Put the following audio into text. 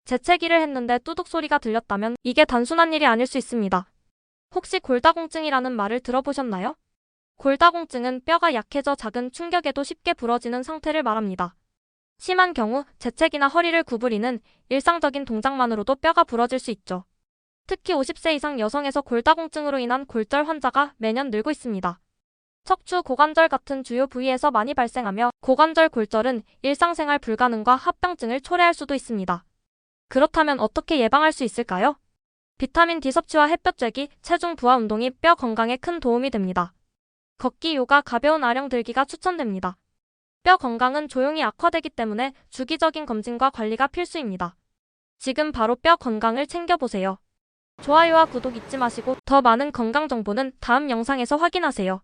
재채기를 했는데 뚜둑 소리가 들렸다면 이게 단순한 일이 아닐 수 있습니다. 혹시 골다공증이라는 말을 들어보셨나요? 골다공증은 뼈가 약해져 작은 충격에도 쉽게 부러지는 상태를 말합니다. 심한 경우 재채기나 허리를 구부리는 일상적인 동작만으로도 뼈가 부러질 수 있죠. 특히 50세 이상 여성에서 골다공증으로 인한 골절 환자가 매년 늘고 있습니다. 척추, 고관절 같은 주요 부위에서 많이 발생하며 고관절 골절은 일상생활 불가능과 합병증을 초래할 수도 있습니다. 그렇다면 어떻게 예방할 수 있을까요? 비타민 D 섭취와 햇볕 쬐기, 체중 부하 운동이 뼈 건강에 큰 도움이 됩니다. 걷기, 요가, 가벼운 아령 들기가 추천됩니다. 뼈 건강은 조용히 악화되기 때문에 주기적인 검진과 관리가 필수입니다. 지금 바로 뼈 건강을 챙겨보세요. 좋아요와 구독 잊지 마시고 더 많은 건강 정보는 다음 영상에서 확인하세요.